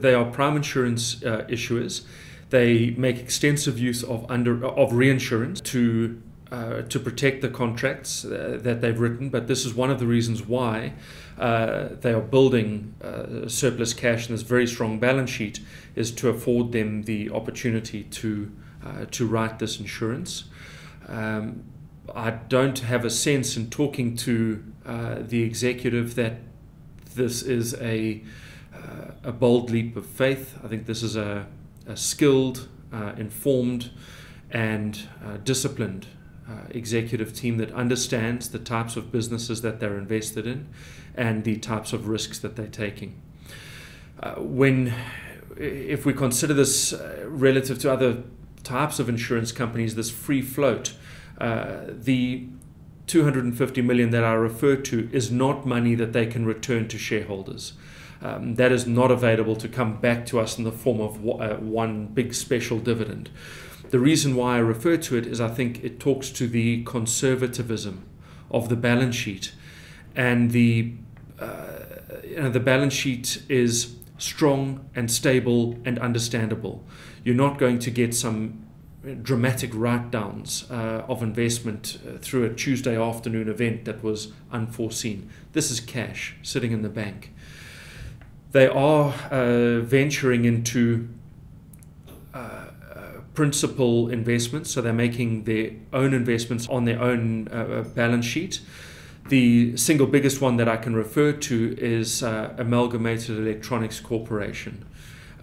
they are prime insurance issuers. They make extensive use of reinsurance to protect the contracts that they've written, but this is one of the reasons why they are building surplus cash and this very strong balance sheet, is to afford them the opportunity to write this insurance. I don't have a sense in talking to the executive that this is a bold leap of faith. I think this is a skilled, informed and disciplined executive team that understands the types of businesses that they're invested in and the types of risks that they're taking. If we consider this relative to other types of insurance companies, this free float, the 250 million that I refer to is not money that they can return to shareholders. That is not available to come back to us in the form of one big special dividend. The reason why I refer to it is I think it talks to the conservatism of the balance sheet, and the balance sheet is strong and stable and understandable. You're not going to get some dramatic write-downs of investment through a Tuesday afternoon event that was unforeseen. This is cash sitting in the bank. They are venturing into principal investments, so they're making their own investments on their own balance sheet. The single biggest one that I can refer to is Amalgamated Electronics Corporation.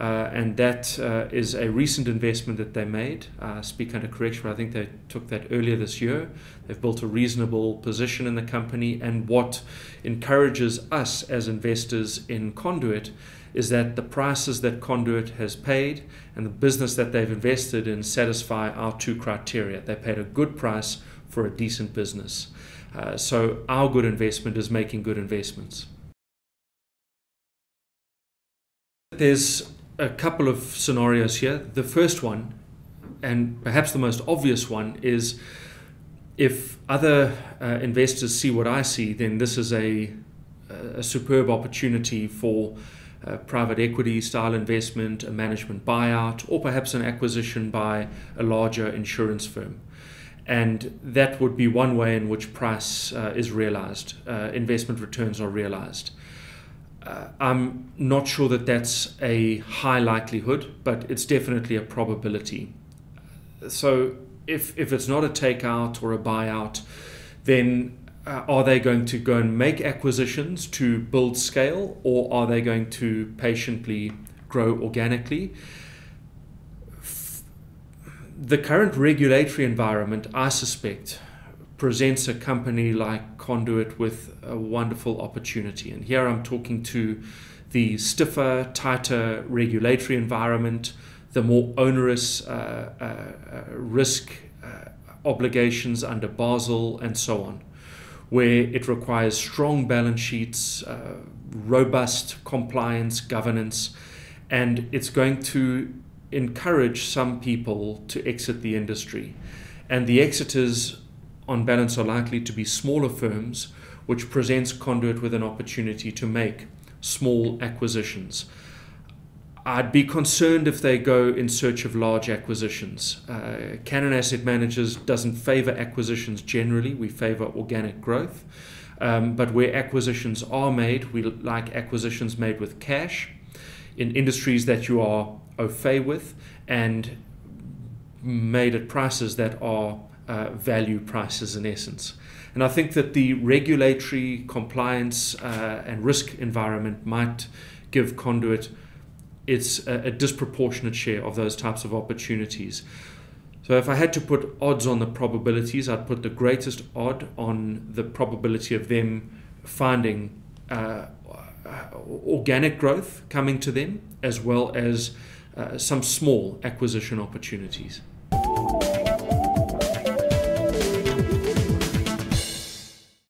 And that is a recent investment that they made. Speak under correction, but I think they took that earlier this year. They've built a reasonable position in the company, and what encourages us as investors in Conduit is that the prices that Conduit has paid and the business that they've invested in satisfy our two criteria. They paid a good price for a decent business. So our good investment is making good investments. There's a couple of scenarios here. The first one, and perhaps the most obvious one, is if other investors see what I see, then this is a superb opportunity for private equity style investment, a management buyout, or perhaps an acquisition by a larger insurance firm. And that would be one way in which price is realized, investment returns are realized. I'm not sure that that's a high likelihood, but it's definitely a probability. So if it's not a takeout or a buyout, then are they going to go and make acquisitions to build scale, or are they going to patiently grow organically? The current regulatory environment, I suspect, presents a company like Conduit with a wonderful opportunity. And here I'm talking to the stiffer, tighter regulatory environment, the more onerous risk obligations under Basel and so on, where it requires strong balance sheets, robust compliance, governance, and it's going to encourage some people to exit the industry. And the exiters on balance are likely to be smaller firms, which presents Conduit with an opportunity to make small acquisitions. I'd be concerned if they go in search of large acquisitions. Cannon Asset Managers doesn't favor acquisitions generally. We favor organic growth. But where acquisitions are made, we like acquisitions made with cash in industries that you are au fait with and made at prices that are value prices in essence. And I think that the regulatory compliance and risk environment might give Conduit a disproportionate share of those types of opportunities. So if I had to put odds on the probabilities, I'd put the greatest odd on the probability of them finding organic growth coming to them, as well as some small acquisition opportunities.